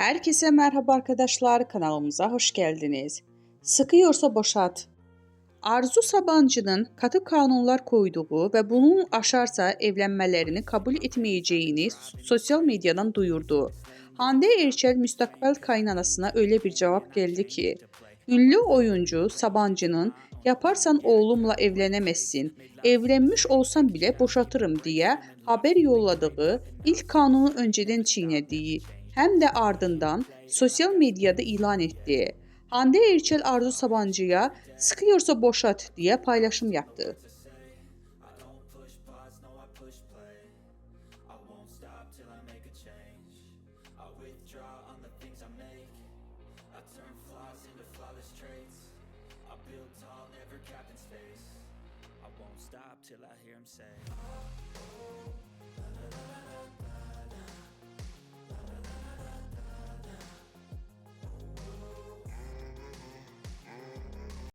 Herkese merhaba arkadaşlar, kanalımıza hoş geldiniz. Sıkıyorsa boşat. Arzu Sabancı'nın katı kanunlar koyduğu ve bunun aşarsa evlenmelerini kabul etmeyeceğini sosyal medyadan duyurdu. Hande Erçel müstakbel kaynanasına öyle bir cevap geldi ki, ünlü oyuncu Sabancı'nın yaparsan oğlumla evlenemezsin, evlenmiş olsam bile boşatırım diye haber yolladığı ilk kanunu önceden çiğnediği hem de ardından sosyal medyada ilan etti. Hande Erçel Arzu Sabancı'ya sıkıyorsa boşat diye paylaşım yaptı. Till I hear him say